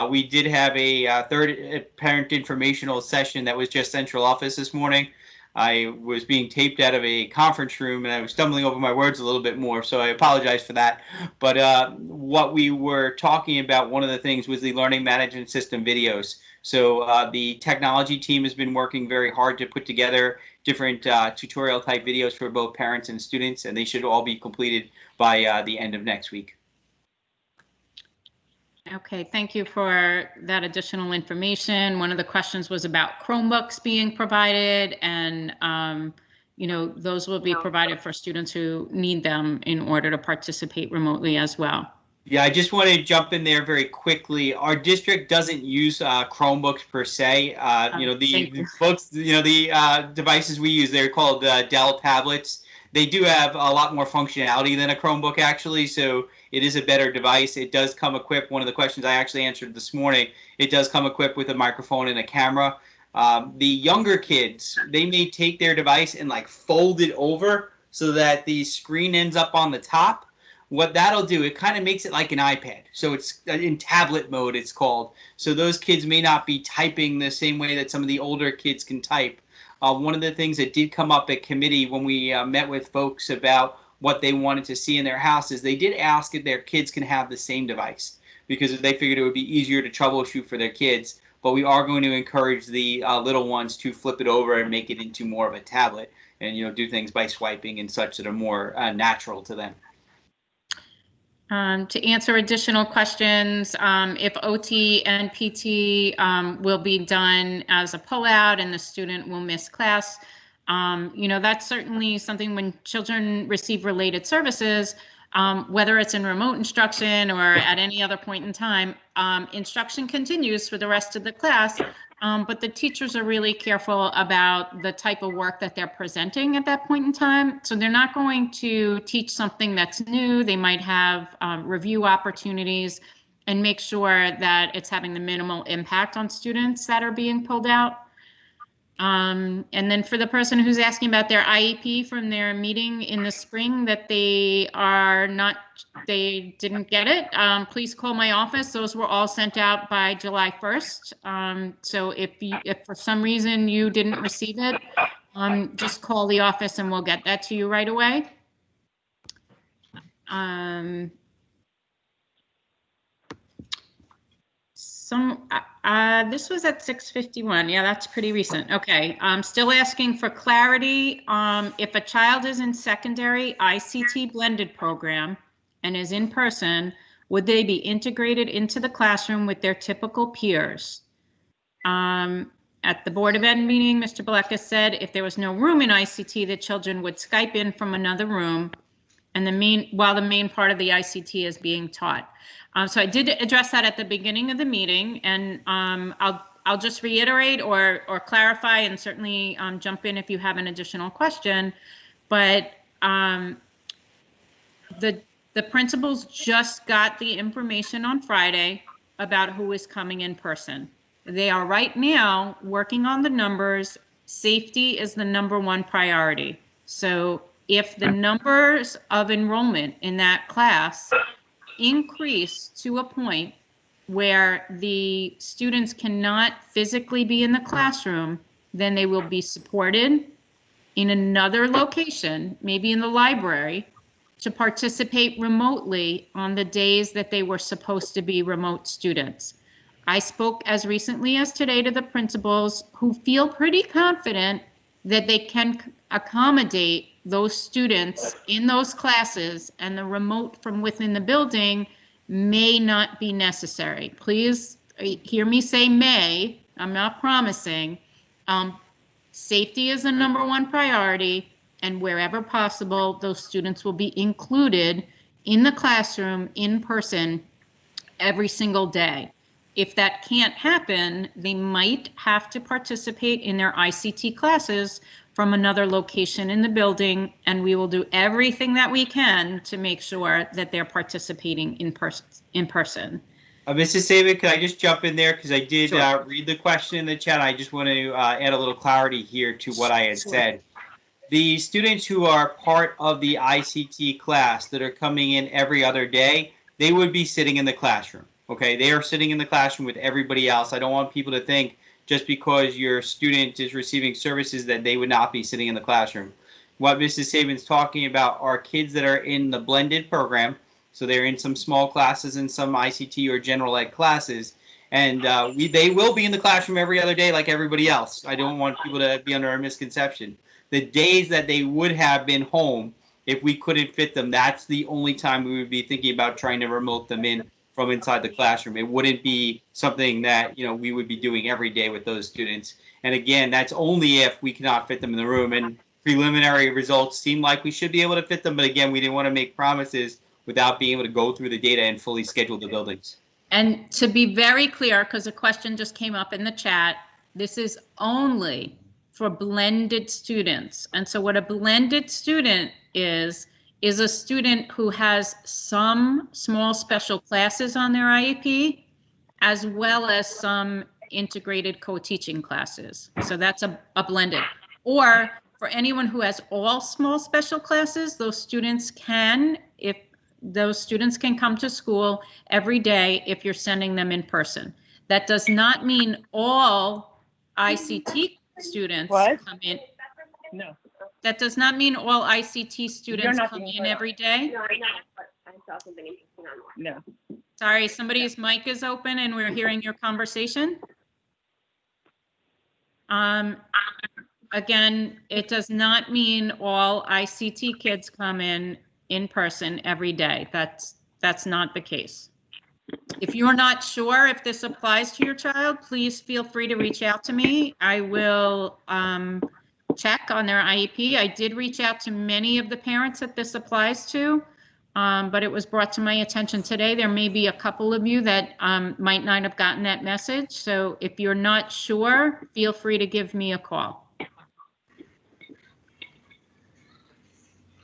We did have a third parent informational session that was just central office this morning. I was being taped out of a conference room, and I was stumbling over my words a little bit more, so I apologize for that. But what we were talking about, one of the things was the learning management system videos. So the technology team has been working very hard to put together different tutorial type videos for both parents and students, and they should all be completed by the end of next week. Okay, thank you for that additional information. One of the questions was about Chromebooks being provided, and those will be provided for students who need them in order to participate remotely as well. Yeah, I just want to jump in there very quickly. Our district doesn't use Chromebooks per se. The books, the devices we use, they're called Dell tablets. They do have a lot more functionality than a Chromebook, actually, so it is a better device. It does come equipped, one of the questions I actually answered this morning, it does come equipped with a microphone and a camera. The younger kids, they may take their device and fold it over so that the screen ends up on the top. What that'll do, it kind of makes it like an iPad. So it's in tablet mode, it's called. So those kids may not be typing the same way that some of the older kids can type. One of the things that did come up at committee when we met with folks about what they wanted to see in their house is they did ask if their kids can have the same device, because they figured it would be easier to troubleshoot for their kids. But we are going to encourage the little ones to flip it over and make it into more of a tablet, and do things by swiping and such that are more natural to them. To answer additional questions, if OT and PT will be done as a pullout and the student will miss class, that's certainly something when children receive related services, whether it's in remote instruction or at any other point in time, instruction continues for the rest of the class. But the teachers are really careful about the type of work that they're presenting at that point in time. So they're not going to teach something that's new. They might have review opportunities and make sure that it's having the minimal impact on students that are being pulled out. And then for the person who's asking about their IEP from their meeting in the spring that they didn't get it, please call my office. Those were all sent out by July 1st. So if for some reason you didn't receive it, just call the office and we'll get that to you right away. This was at 6:51. Yeah, that's pretty recent. Okay, I'm still asking for clarity. If a child is in secondary ICT blended program and is in person, would they be integrated into the classroom with their typical peers? At the Board of Ed meeting, Mr. Belekas said if there was no room in ICT, the children would Skype in from another room, and while the main part of the ICT is being taught. So I did address that at the beginning of the meeting, and I'll just reiterate or clarify, and certainly jump in if you have an additional question. But the principals just got the information on Friday about who is coming in person. They are right now working on the numbers. Safety is the #1 priority. So if the numbers of enrollment in that class increase to a point where the students cannot physically be in the classroom, then they will be supported in another location, maybe in the library, to participate remotely on the days that they were supposed to be remote students. I spoke as recently as today to the principals who feel pretty confident that they can accommodate those students in those classes, and the remote from within the building may not be necessary. Please hear me say may. I'm not promising. Safety is the number one priority, and wherever possible, those students will be included in the classroom in person every single day. If that can't happen, they might have to participate in their ICT classes from another location in the building, and we will do everything that we can to make sure that they're participating in person. Mrs. Saban, could I just jump in there? Because I did Sure. read the question in the chat. I just want to add a little clarity here to what I had said. The students who are part of the ICT class that are coming in every other day, they would be sitting in the classroom. Okay, they are sitting in the classroom with everybody else. I don't want people to think just because your student is receiving services that they would not be sitting in the classroom. What Mrs. Saban's talking about are kids that are in the blended program. So they're in some small classes and some ICT or general ed classes. And they will be in the classroom every other day like everybody else. I don't want people to be under a misconception. The days that they would have been home, if we couldn't fit them, that's the only time we would be thinking about trying to remote them in from inside the classroom. It wouldn't be something that we would be doing every day with those students. And again, that's only if we cannot fit them in the room. And preliminary results seem like we should be able to fit them, but again, we didn't want to make promises without being able to go through the data and fully schedule the buildings. And to be very clear, because a question just came up in the chat, this is only for blended students. And so what a blended student is a student who has some small special classes on their IEP, as well as some integrated co-teaching classes. So that's a blended. Or for anyone who has all small special classes, those students can come to school every day if you're sending them in person. That does not mean all ICT students come in. No. That does not mean all ICT students come in every day. No, I know, but I saw something interesting online. No. Sorry, somebody's mic is open and we're hearing your conversation. Again, it does not mean all ICT kids come in person every day. That's not the case. If you're not sure if this applies to your child, please feel free to reach out to me. I will check on their IEP. I did reach out to many of the parents that this applies to, but it was brought to my attention today. There may be a couple of you that might not have gotten that message. So if you're not sure, feel free to give me a call.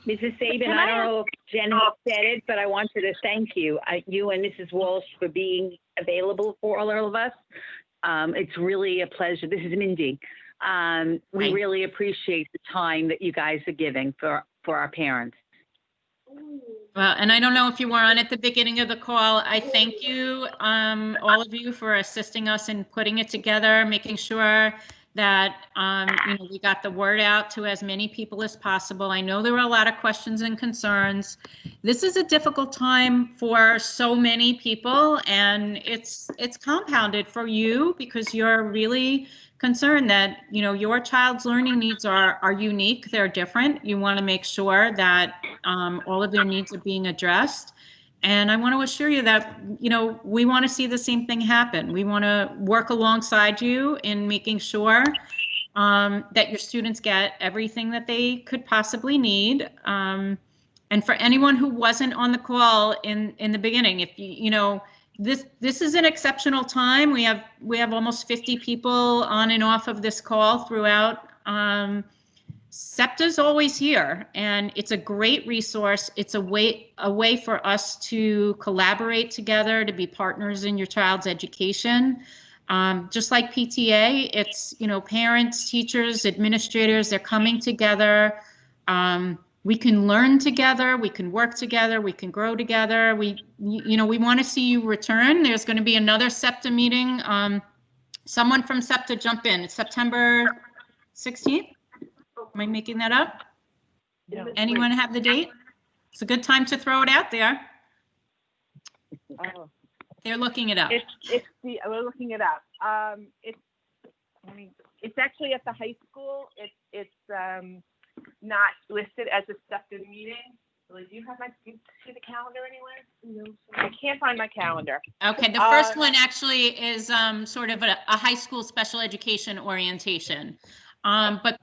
Mrs. Saban, I don't know if Jen said it, but I wanted to thank you, you and Mrs. Walsh, for being available for all of us. It's really a pleasure. This is Mindy. We really appreciate the time that you guys are giving for our parents. Well, and I don't know if you were on at the beginning of the call. I thank you, all of you, for assisting us in putting it together, making sure that we got the word out to as many people as possible. I know there were a lot of questions and concerns. This is a difficult time for so many people, and it's compounded for you because you're really concerned that your child's learning needs are unique. They're different. You want to make sure that all of their needs are being addressed. And I want to assure you that, we want to see the same thing happen. We want to work alongside you in making sure that your students get everything that they could possibly need. And for anyone who wasn't on the call in the beginning, if this is an exceptional time. We have almost 50 people on and off of this call throughout. SEPTA's always here, and it's a great resource. It's a way for us to collaborate together, to be partners in your child's education. Just like PTA, it's, parents, teachers, administrators, they're coming together we can learn together, we can work together, we can grow together. We want to see you return. There's going to be another SEPTA meeting. Someone from SEPTA jump in. It's September 16th. Am I making that up? No. Anyone have the date? It's a good time to throw it out there. Oh. They're looking it up. We're looking it up. It's actually at the high school. It's not listed as a SEPTA meeting. Do you see the calendar anywhere? No. I can't find my calendar. Okay, the first one actually is sort of a high school special education orientation. But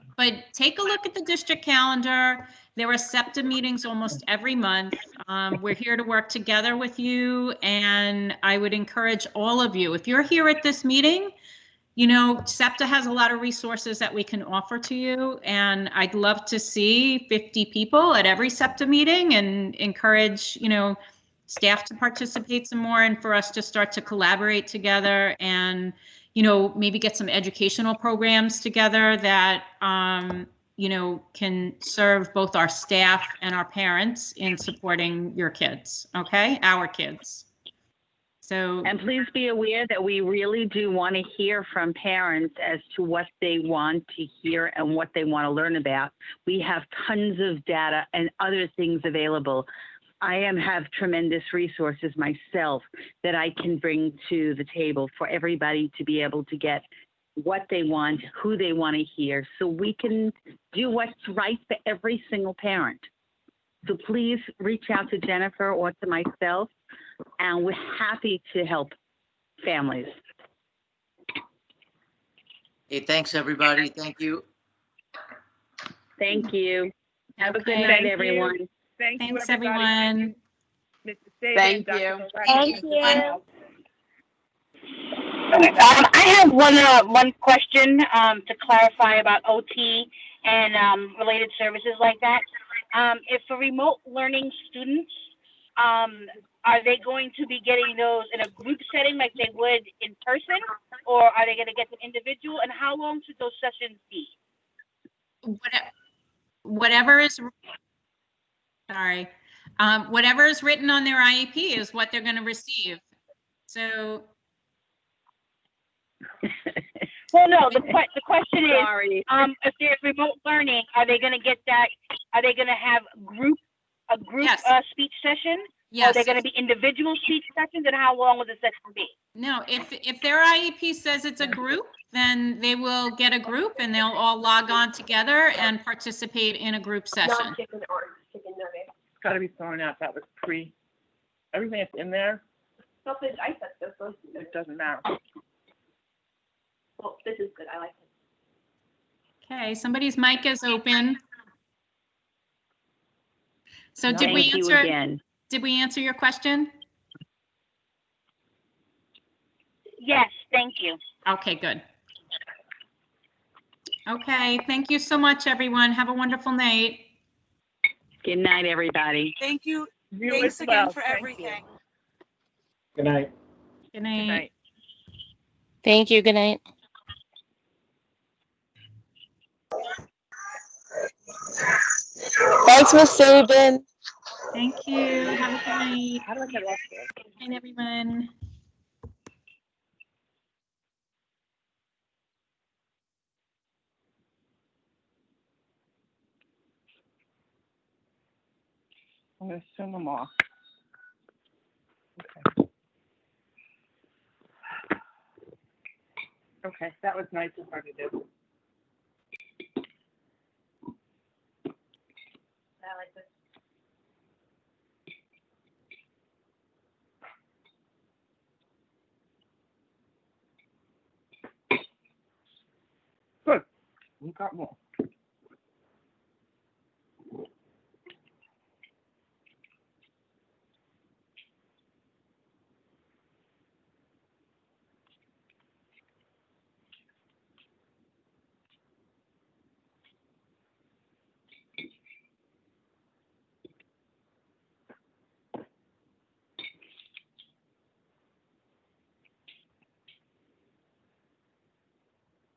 take a look at the district calendar. There are SEPTA meetings almost every month. We're here to work together with you, and I would encourage all of you, if you're here at this meeting, SEPTA has a lot of resources that we can offer to you, and I'd love to see 50 people at every SEPTA meeting and encourage, staff to participate some more and for us to start to collaborate together and, maybe get some educational programs together that, can serve both our staff and our parents in supporting your kids, okay? Our kids. So, and please be aware that we really do want to hear from parents as to what they want to hear and what they want to learn about. We have tons of data and other things available. I have tremendous resources myself that I can bring to the table for everybody to be able to get what they want, who they want to hear, so we can do what's right for every single parent. So please reach out to Jennifer or to myself, and we're happy to help families. Hey, thanks, everybody. Thank you. Thank you. Have a good Okay. night, everyone. Thanks, thanks, everybody. everyone. Mr. Saban, Thank Dr. you. Novak, Thank Mr. you. Brown. I have one question to clarify about OT and related services like that. If for remote learning students, are they going to be getting those in a group setting like they would in person, or are they going to get them individual? And how long should those sessions be? Whatever is written on their IEP is what they're going to receive. So. Well, no, the question is, Sorry. if there's remote learning, are they going to get that? Are they going to have a group Yes. Speech session? Yes. Are they going to be individual speech sessions, and how long will the session be? No, if their IEP says it's a group, then they will get a group and they'll all log on together and participate in a group session. Non-chicken or chicken nugget. It's got to be thrown out. That was everything that's in there, Sausage, I said this one. it doesn't matter. Well, this is good. I like it. Okay, somebody's mic is open. So Thank you again. did we answer your question? Yes, thank you. Okay, good. Okay, thank you so much, everyone. Have a wonderful night. Good night, everybody. Thank you. You Thanks as well. again for Thank everything. Good night. Good you. night. Good night. Thank you. Good night. Thanks, Miss Sabin. Thank you. Have a good night. How do I get off here? Good night, everyone. I'm going to assume them off. Okay. Okay, that was nice of her to do. I like this. Good. We got more.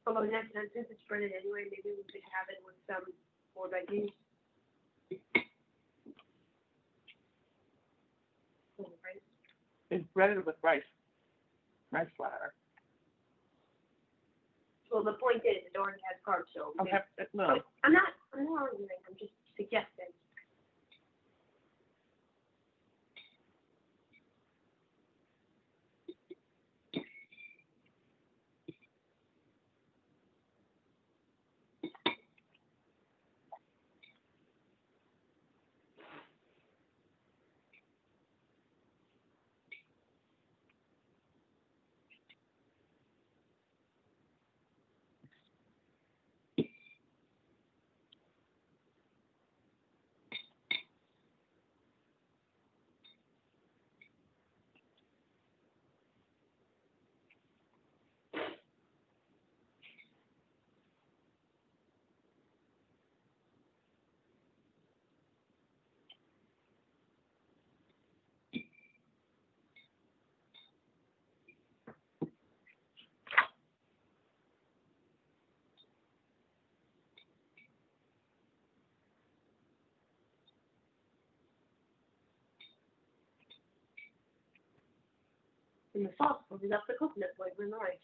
Although since it's printed anyway, maybe we could have it with some more veggies. It's breaded with rice flour. Well, the point is, it already has carbs, so. Okay, no. I'm not arguing, I'm just suggesting. And the sauce covers up the coconut flavor in the rice.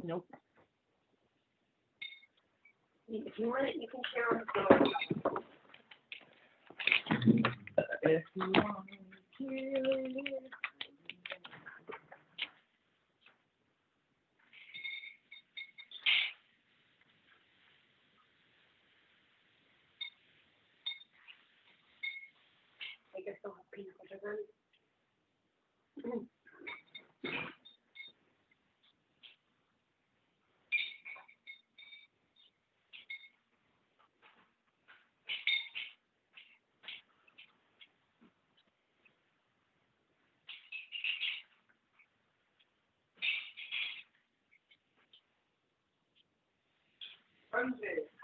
Nope. If you want it, you can share on the floor. If you want to. I guess they'll have peanut butter then. Sunday.